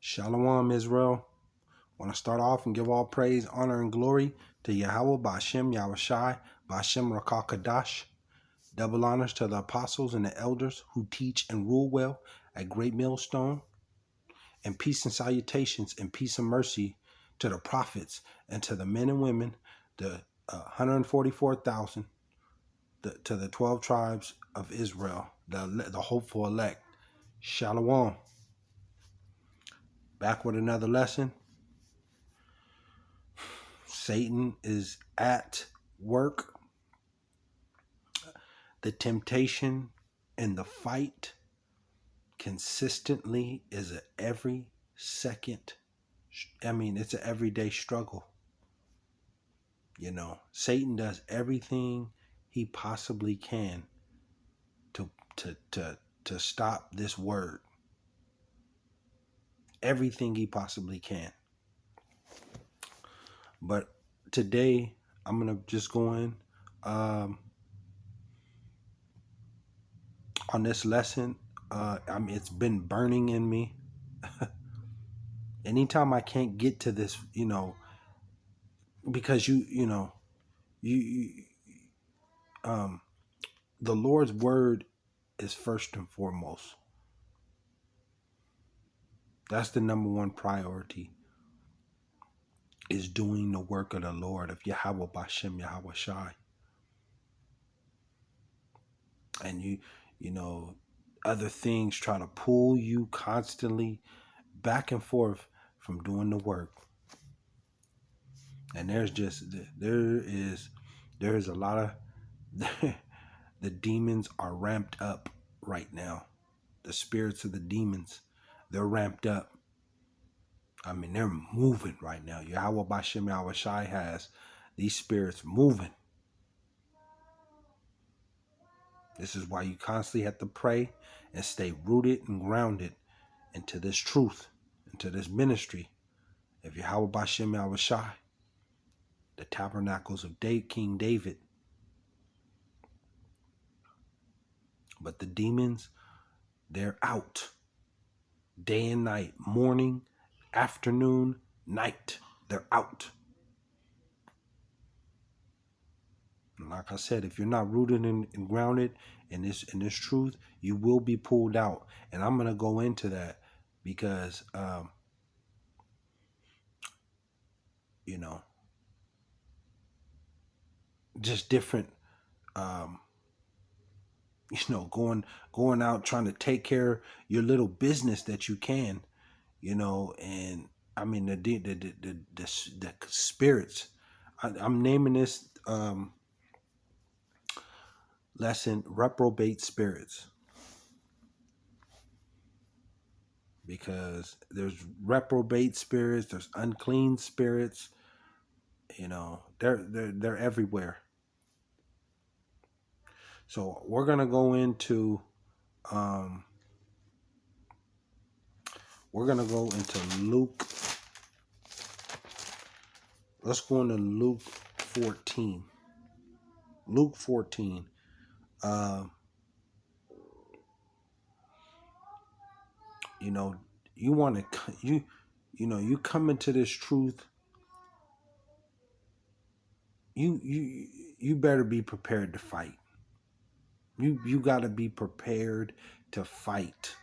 Shalom, Israel. I want to start off and give all praise, honor, and glory to Yahawah, BAHASHAM, YAHAWAHSHI, BAHASHAM Rakah Kadash. Double honors to the apostles and the elders who teach and rule well at Great Millstone. And peace and salutations and peace and mercy to the prophets and to the men and women, the 144,000, to the 12 tribes of Israel, the hopeful elect. Shalom. Back with another lesson. Satan is at work. The temptation and the fight consistently is a every second. It's an everyday struggle. You know, Satan does everything he possibly can to stop this word. Everything he possibly can. But today I'm gonna just go in on this lesson. It's been burning in me. Anytime I can't get to this, because the Lord's word is first and foremost. That's the number one priority, is doing the work of the Lord, of Yahawah, BAHASHAM, YAHAWAHSHI. And other things try to pull you constantly back and forth from doing the work. And there is a lot of the demons are ramped up right now. The spirits of the demons, they're ramped up. They're moving right now. Yahawah, BAHASHAM, YAHAWAHSHI has these spirits moving. This is why you constantly have to pray and stay rooted and grounded into this truth, into this ministry of Yahawah, BAHASHAM, YAHAWAHSHI, the tabernacles of King David. But the demons, they're out day and night, morning, afternoon, night. They're out. And like I said, if you're not rooted and grounded in this truth, you will be pulled out. And I'm gonna go into that because just different going out trying to take care of your little business that you can, and the spirits. I'm naming this lesson Reprobate Spirits, because there's reprobate spirits, there's unclean spirits, they're everywhere. So we're gonna go into Luke. Let's go into Luke 14. Luke 14. You come into this truth. You better be prepared to fight. You got to be prepared to fight.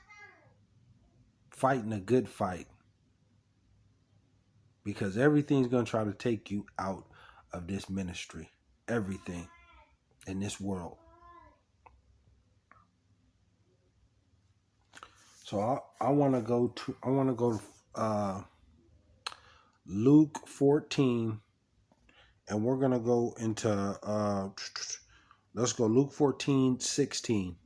Fighting a good fight. Because everything's going to try to take you out of this ministry. Everything in this world. So I want to go to Luke 14, and we're going to go into let's go Luke 14:16.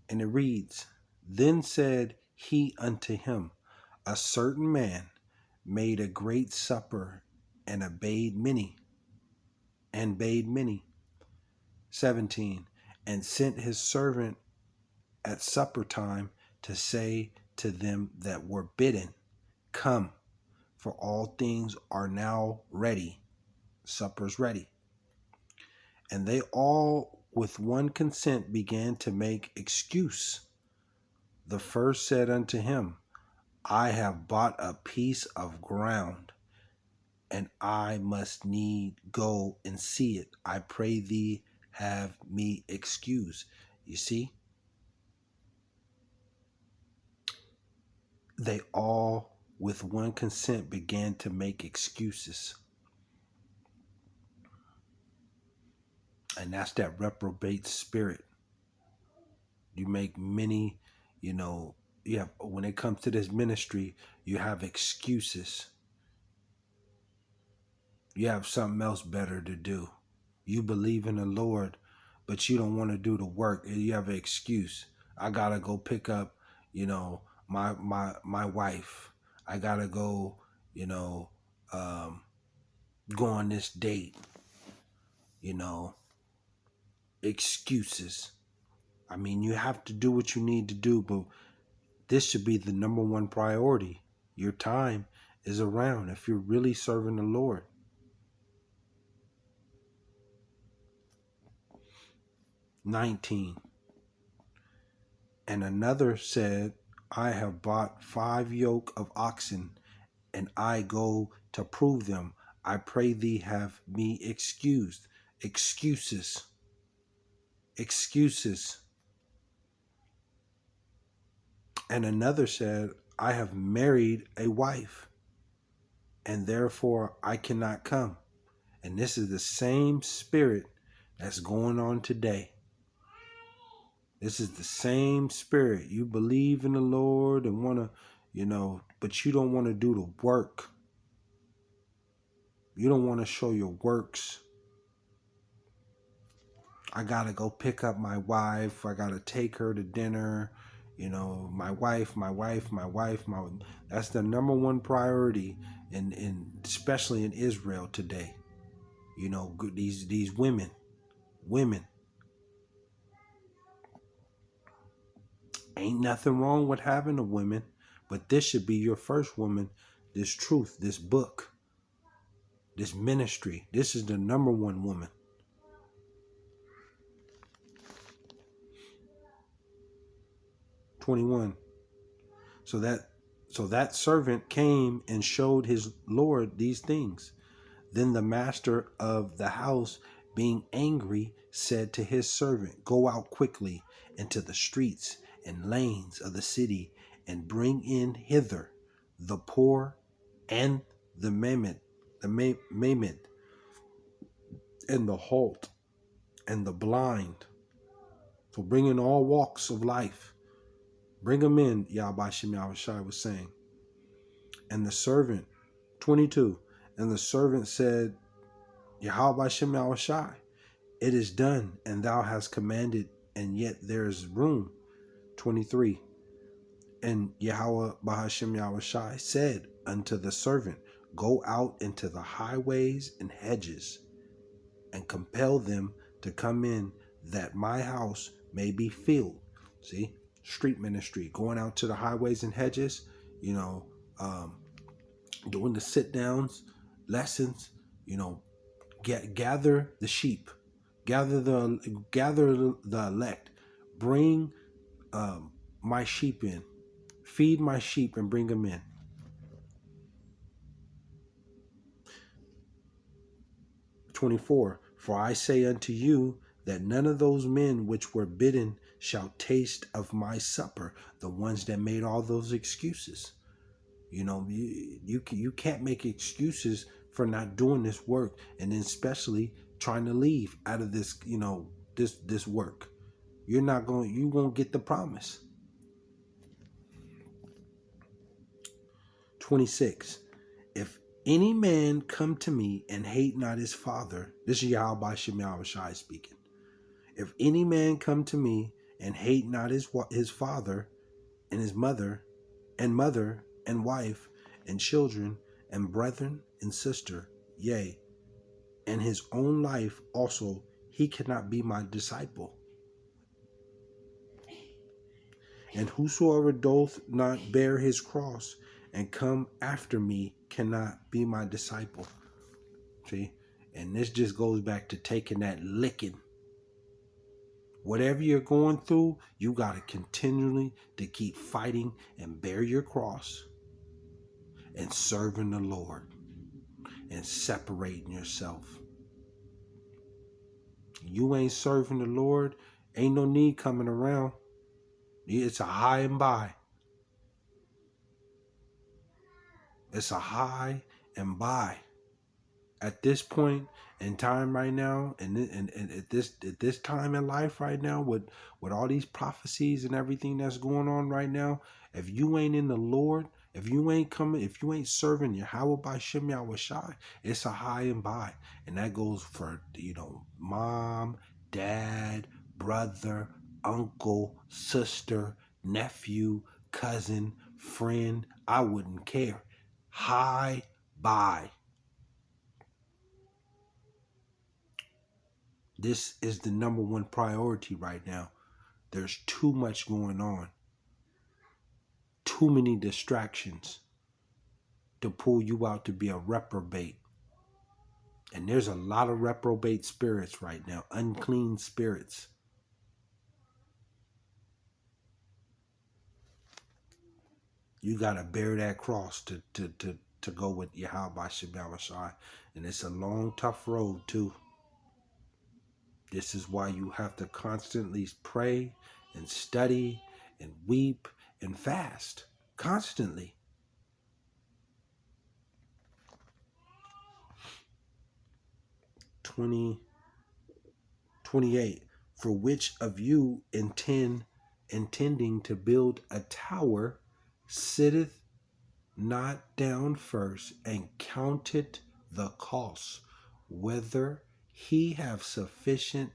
And it reads, "Then said he unto him, a certain man made a great supper and bade many. 17. And sent his servant at supper time to say to them that were bidden, Come, for all things are now ready." Supper's ready. And they all with one consent began to make excuse. The first said unto him, I have bought a piece of ground, and I must need go and see it. I pray thee have me excuse. You see, they all with one consent began to make excuses. And that's that reprobate spirit. You make many, you know, you have, when it comes to this ministry, you have excuses. You have something else better to do. You believe in the Lord, but you don't want to do the work. You have an excuse. I gotta go pick up, my wife. I gotta go, go on this date. Excuses. I mean, you have to do what you need to do, but this should be the number one priority. Your time is around if you're really serving the Lord. 19. And another said, I have bought 5 yoke of oxen, and I go to prove them. I pray thee have me excused. Excuses. Excuses. And another said, I have married a wife, and therefore I cannot come. And this is the same spirit that's going on today. This is the same spirit. You believe in the Lord and want to, but you don't want to do the work. You don't want to show your works. I got to go pick up my wife. I got to take her to dinner. My wife. That's the number one priority, especially in Israel today. These women. Ain't nothing wrong with having a woman, but this should be your first woman. This truth, this book, this ministry. This is the number one woman. 21. So that servant came and showed his Lord these things. Then the master of the house, being angry, said to his servant, Go out quickly into the streets and lanes of the city, and bring in hither the poor and the maimed, and the halt, and the blind. So bring in all walks of life. Bring them in, YAHAWAHSHI was saying. And the servant, 22, and the servant said, YAHAWAHSHI, it is done, and thou hast commanded, and yet there is room. 23, and YAHAWAHSHI said unto the servant, Go out into the highways and hedges, and compel them to come in, that my house may be filled. See, street ministry, going out to the highways and hedges, doing the sit downs, lessons, gather the sheep, gather the elect, bring my sheep in, feed my sheep and bring them in. 24, for I say unto you that none of those men which were bidden shall taste of my supper. The ones that made all those excuses. You can't make excuses for not doing this work, and then especially trying to leave out of this, this work. You won't get the promise. 26. If any man come to me and hate not his father, this is YAHAWAHSHI speaking. If any man come to me and hate not his father and his mother and wife and children and brethren and sister, yea, and his own life also, he cannot be my disciple. And whosoever doth not bear his cross and come after me cannot be my disciple. See? And this just goes back to taking that licking. Whatever you're going through, you got to continually to keep fighting and bear your cross. and serving the Lord and separating yourself. You ain't serving the Lord, ain't no need coming around. It's a high and by. It's a high and by. At this point in time right now, and at this time in life right now, with all these prophecies and everything that's going on right now, if you ain't in the Lord, if you ain't serving YAHAWAHSHI, YAHAWAHSHI, it's a high and by. And that goes for, mom, dad, brother, uncle, sister, nephew, cousin, friend. I wouldn't care. High by. This is the number one priority right now. There's too much going on. Too many distractions to pull you out to be a reprobate. And there's a lot of reprobate spirits right now. Unclean spirits. You got to bear that cross to go with YAHAWAHSHI, YAHAWAHSHI. And it's a long, tough road too. This is why you have to constantly pray and study and weep and fast. Constantly. 28. For which of you intending to build a tower sitteth not down first and counteth the cost, whether he have sufficient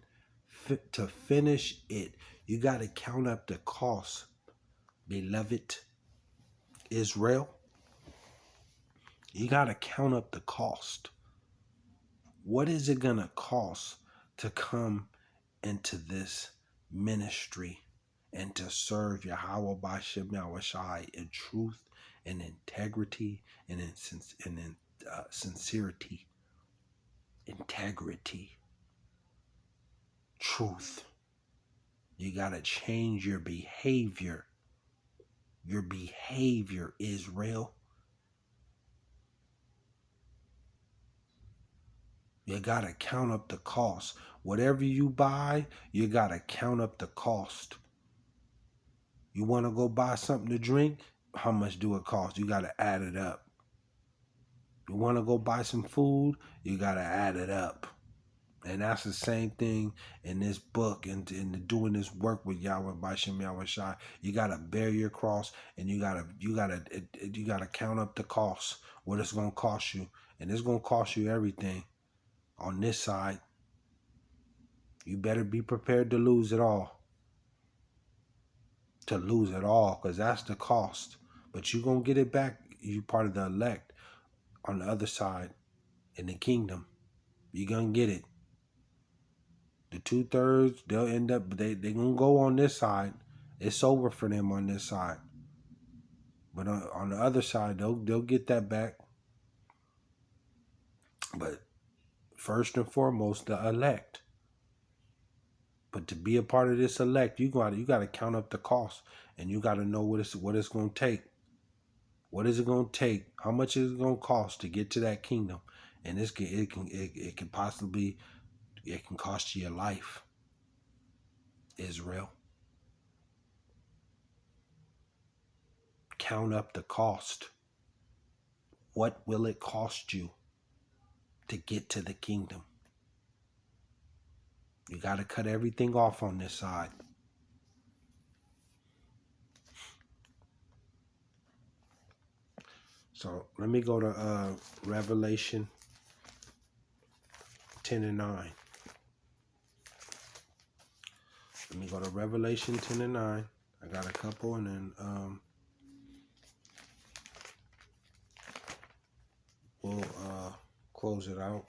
to finish it? You got to count up the cost, beloved Israel. You got to count up the cost. What is it going to cost to come into this ministry and to serve YAHAWAHSHI, YAHAWAHSHI in truth and integrity and in sincerity, integrity, truth? You got to change your behavior. Your behavior, Israel. You got to count up the cost. Whatever you buy, you got to count up the cost. You want to go buy something to drink? How much do it cost? You got to add it up. You want to go buy some food? You got to add it up. And that's the same thing in this book and in doing this work with YAHAWAHSHI, YAHAWAHSHI. You got to bear your cross, and you got to count up the cost, what it's going to cost you. And it's going to cost you everything. On this side, you better be prepared to lose it all. To lose it all, because that's the cost. But you're going to get it back. You part of the elect on the other side in the kingdom. You're going to get it. The 2/3, they'll end up, they're going to go on this side. It's over for them on this side. But on the other side, they'll get that back. But first and foremost, the elect. But to be a part of this elect, you got to count up the cost, and you got to know what it's going to take. What is it going to take? How much is it going to cost to get to that kingdom? And it can possibly, it can cost you your life, Israel. Count up the cost. What will it cost you to get to the kingdom? You got to cut everything off on this side. So let me go to Revelation 10 and 9. Let me go to Revelation 10 and 9. I got a couple, and then we'll close it out.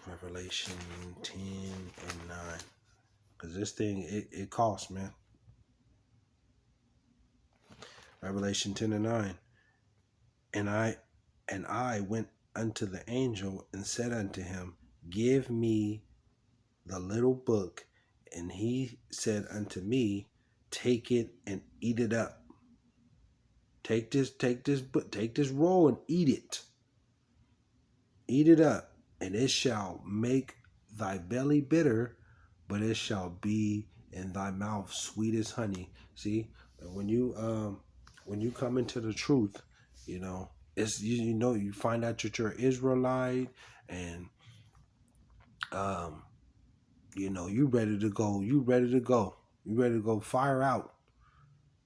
Revelation 10 and 9. Because this thing, it costs, man. Revelation 10 and 9. And I went unto the angel and said unto him, Give me the little book. And he said unto me, Take it and eat it up. Take this roll and eat it. Eat it up, and it shall make thy belly bitter, but it shall be in thy mouth sweet as honey. See, when you come into the truth, it's you find out that you're an Israelite, and you ready to go. You ready to go. You ready to go fire out.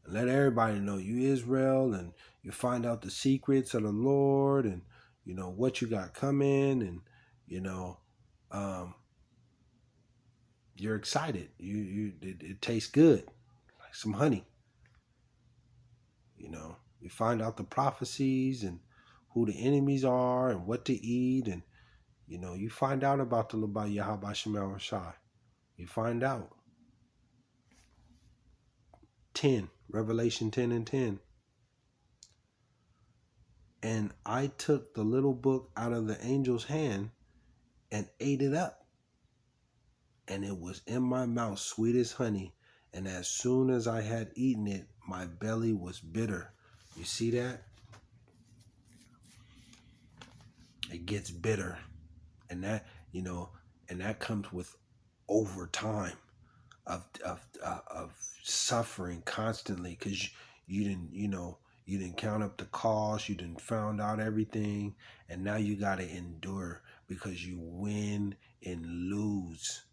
And let everybody know you Israel, and you find out the secrets of the Lord, and what you got coming, and you're excited. It tastes good, like some honey. You find out the prophecies and who the enemies are and what to eat, and you find out about YAHAWAHSHI. You find out. Revelation 10 and 10. And I took the little book out of the angel's hand and ate it up. And it was in my mouth sweet as honey. And as soon as I had eaten it, my belly was bitter. You see that? It gets bitter. And that comes with over time of suffering constantly, because you didn't count up the cost, you didn't found out everything, and now you got to endure because you win and lose.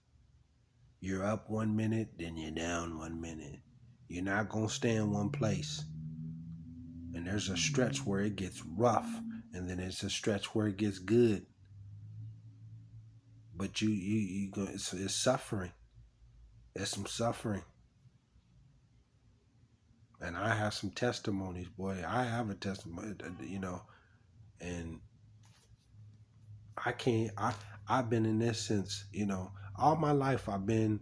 You're up 1 minute, then you're down 1 minute. You're not going to stay in one place. And there's a stretch where it gets rough, and then there's a stretch where it gets good. But it's suffering. There's some suffering. And I have some testimonies, boy. I have a testimony, and I've been in this since, all my life I've been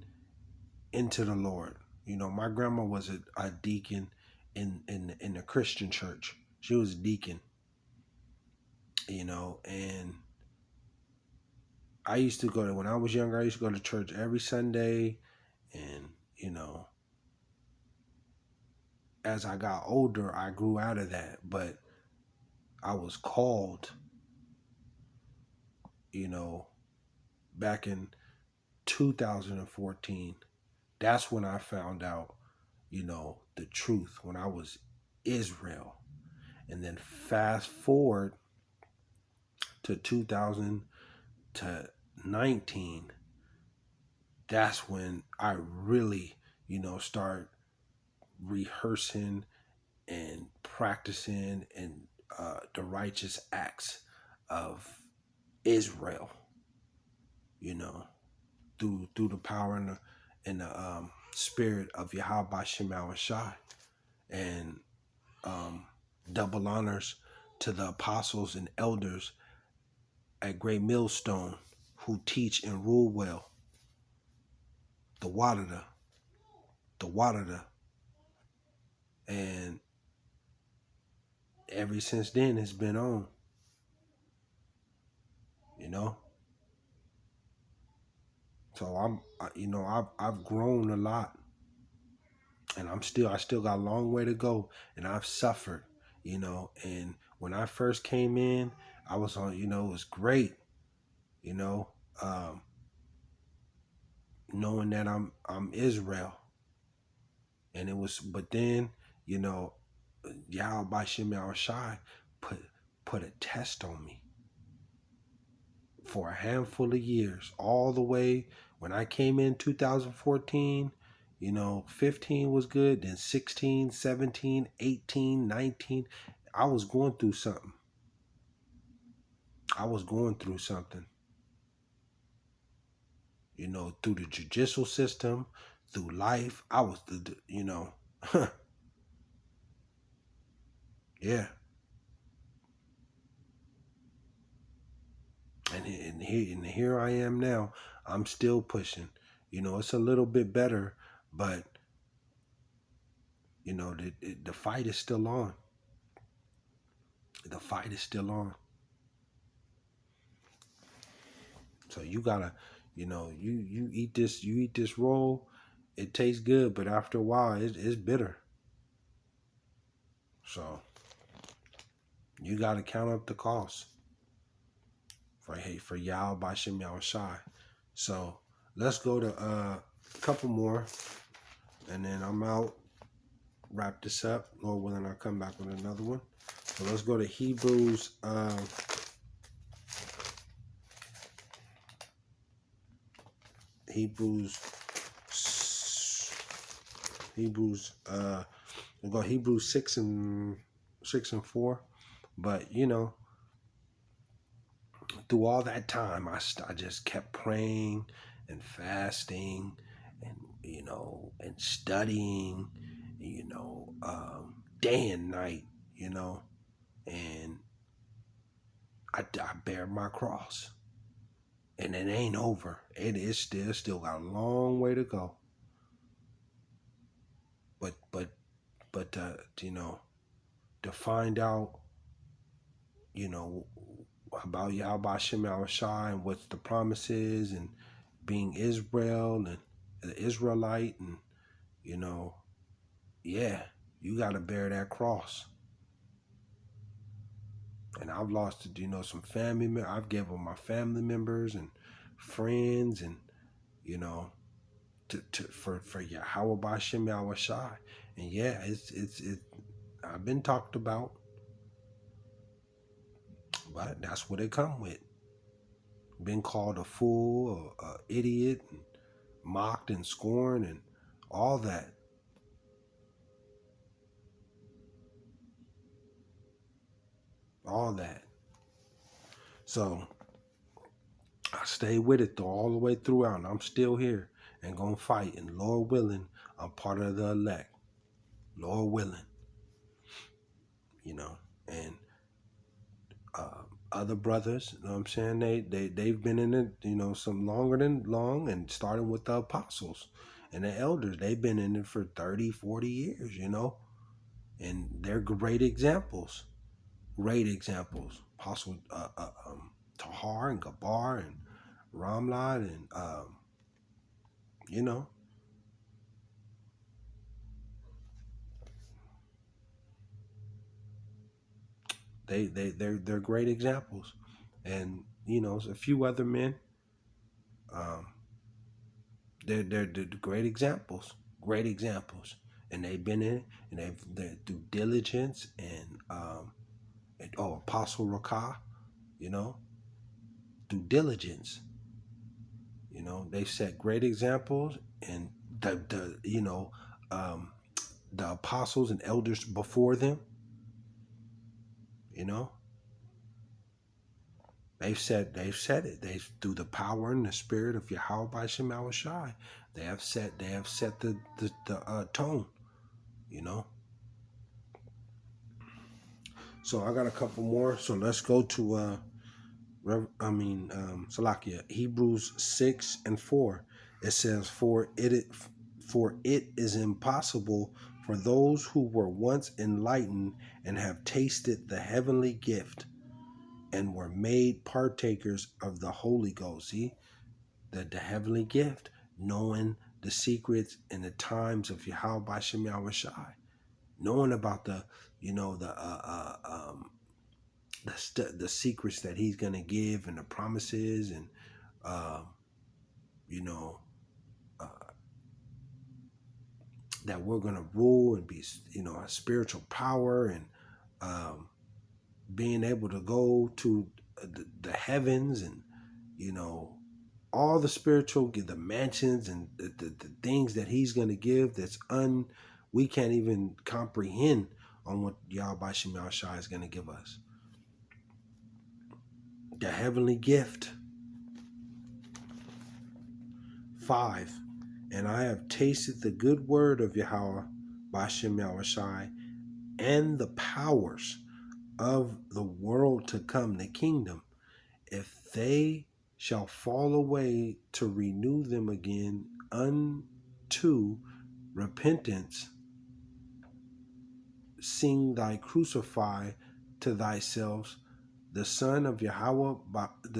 into the Lord. My grandma was a deacon in the Christian church. She was a deacon, and I used to go to, when I was younger, I used to go to church every Sunday, and, as I got older, I grew out of that, but I was called, back in 2014. That's when I found out, the truth, when I was Israel. And then fast forward to 2019, that's when I really, start rehearsing and practicing and the righteous acts of Israel, through the power and the spirit of YAHAWAHSHI. And double honors to the apostles and elders at Great Millstone who teach and rule well. The Wadada. And ever since then, it's been on. So I've grown a lot, and I still got a long way to go, and I've suffered, and when I first came in, I was on, it was great, knowing that I'm Israel, and it was, but then, YAHAWAHSHI put a test on me for a handful of years, all the way when I came in 2014. 15 was good, then 16, 17, 18, 19. I was going through something. Through the judicial system, through life. I was yeah. And here I am now. I'm still pushing. It's a little bit better, but the fight is still on. The fight is still on. So you gotta, you eat this roll. It tastes good, but after a while, it's bitter. So You got to count up the cost for Yahweh BAHASHAM YAHAWAHSHI. So let's go to a couple more, and then I'm out. Wrap this up. Lord willing, I'll come back with another one. So let's go to Hebrews. We'll go Hebrews 6 and 4. But you know, through all that time, I just kept praying and fasting, and you know, and studying, you know, day and night, you know, and I bear my cross, and it ain't over. It is still got a long way to go. But you know, to find out, you know, about Yahweh BAHASHAM YAHAWAHSHI and what the promises, and being Israel and the Israelite, and you know, yeah, you got to bear that cross. And I've lost, you know, some family. I've given my family members and friends, and you know, for Yahweh BAHASHAM YAHAWAHSHI. And yeah, it's I've been talked about, but that's what it come with. Been called a fool, or a idiot, and mocked and scorned, and all that. All that. So I stay with it though, all the way throughout, and I'm still here and gonna fight. And Lord willing, I'm part of the elect. Lord willing, you know. And other brothers, you know what I'm saying? They've been in it, you know, some longer than long, and starting with the apostles and the elders. They've been in it for 30, 40 years, you know, and they're great examples. Great examples. Apostle Tahar and Gabar and Ramlad, and you know, they're great examples. And you know, a few other men, um, they're great examples, and they've been in it, and they're through diligence, and Apostle Rakah, you know, through diligence, you know, they've set great examples, and the you know, the apostles and elders before them, you know, they've said it. They've, through the power and the spirit of Yahweh BAHASHAM YAHAWAHSHI, they have set the tone, you know. So I got a couple more. So let's go to Salakia, Hebrews 6 and 4. It says, for it is impossible for those who were once enlightened and have tasted the heavenly gift and were made partakers of the Holy Ghost. See, the heavenly gift, knowing the secrets and the times of Yahweh BAHASHAM YAHAWAHSHI, knowing about the, you know, the secrets that he's going to give, and the promises, and you know, that we're going to rule and be, you know, a spiritual power, and being able to go to the heavens, and you know, all the spiritual, the mansions, and the things that he's going to give, that's we can't even comprehend on what Yahweh BAHASHAM YAHAWAHSHI is going to give us. The heavenly gift. 5. And I have tasted the good word of Yahweh BAHASHAM YAHAWAHSHI, and the powers of the world to come, the kingdom, if they shall fall away, to renew them again unto repentance. Sing thy crucify to thyself the Son of Yahweh, Yahweh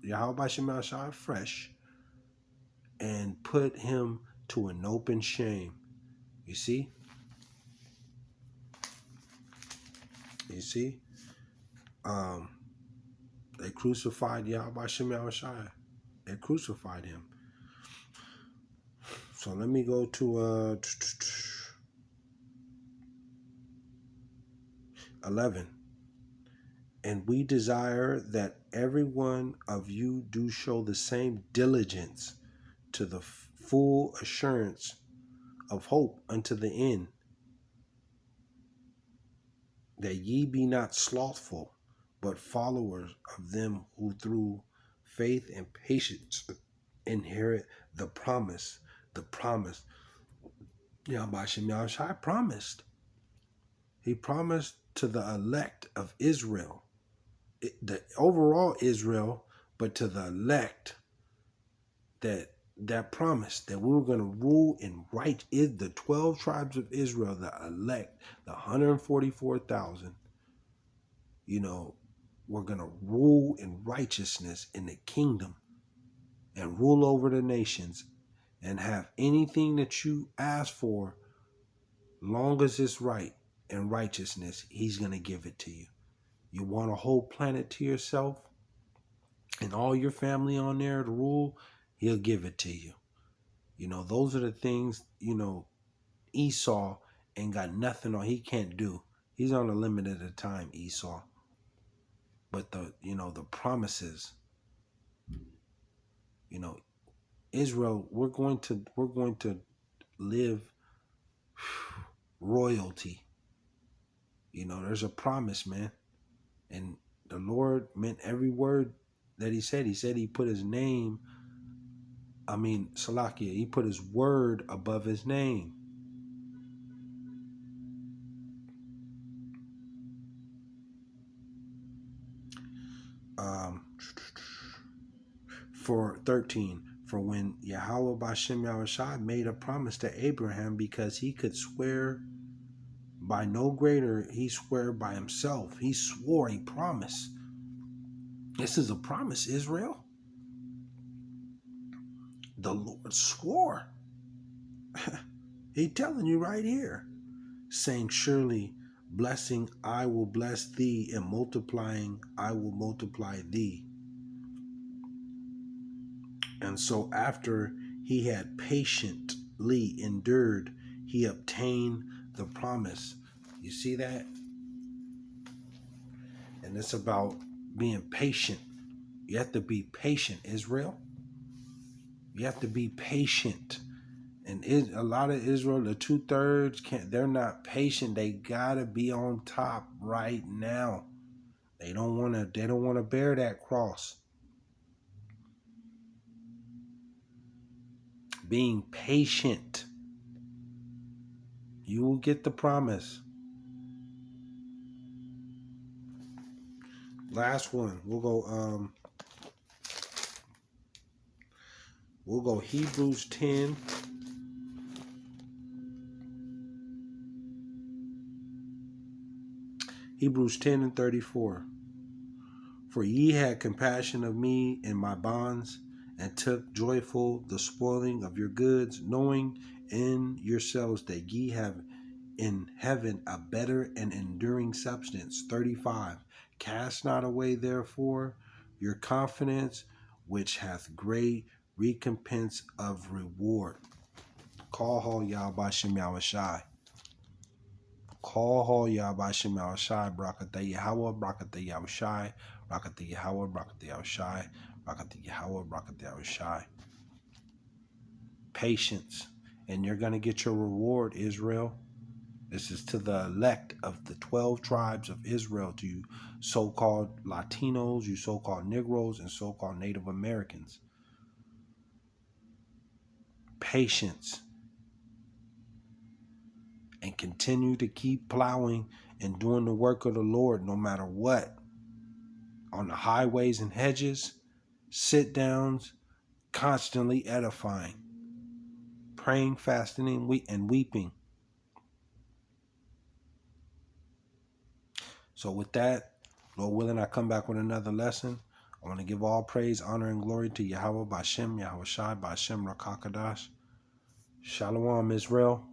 BAHASHAM YAHAWAHSHI fresh, and put him to an open shame. You see? You see? They crucified YAHAWAHSHI YAHAWAHSHI. They crucified him. So let me go to 11. And we desire that every one of you do show the same diligence to the full assurance of hope unto the end, that ye be not slothful, but followers of them who through faith and patience inherit the promise. The promise. YAHAWAHSHI YAHAWAHSHI promised. He promised to the elect of Israel, the overall Israel, but to the elect, that promise that we were going to rule in right is the 12 tribes of Israel, the elect, the 144,000, we're going to rule in righteousness in the kingdom and rule over the nations and have anything that you ask for, long as it's right and righteousness, he's going to give it to you. You want a whole planet to yourself and all your family on there to rule, he'll give it to you. Those are the things, Esau ain't got nothing on, he can't do. He's on a limited time, Esau. But the promises, Israel, we're going to live royalty. There's a promise, man. And the Lord meant every word that he said. He said he put his name, Salakia, he put his word above his name. For 13, for when YAHAWAHSHI YAHAWAHSHI made a promise to Abraham, because he could swear by no greater, he swore by himself. He swore a promise. This is a promise, Israel. The Lord swore. He's telling you right here, saying, surely blessing I will bless thee, and multiplying I will multiply thee. And so after he had patiently endured, he obtained the promise. You see that? And it's about being patient. You have to be patient, Israel. You have to be patient. And a lot of Israel, the 2/3, they're not patient. They gotta be on top right now. They don't wanna bear that cross. Being patient. You will get the promise. Last one. We'll go Hebrews 10. Hebrews 10 and 34. For ye had compassion of me in my bonds, and took joyful the spoiling of your goods, knowing in yourselves that ye have in heaven a better and enduring substance. 35. Cast not away therefore your confidence, which hath great recompense of reward. Call YAHAWAHSHI YAHAWAHSHI. Call YAHAWAHSHI YAHAWAHSHI. Brakata Yahawah, Brakata Yahushai, Brakata Yahawah, Brakata Yahushai, Brakata Yahawah, Brakata Yahushai. Patience, and you're going to get your reward, Israel. This is to the elect of the 12 tribes of Israel, to you so-called Latinos, you so-called Negroes, and so-called Native Americans. Patience. And continue to keep plowing and doing the work of the Lord no matter what. On the highways and hedges, sit-downs, constantly edifying, praying, fasting, and weeping. So with that, Lord willing, I come back with another lesson. I want to give all praise, honor, and glory to Yahawah, BAHASHAM, YAHAWAHSHI, BAHASHAM, Rakakadash. Shalom, Israel.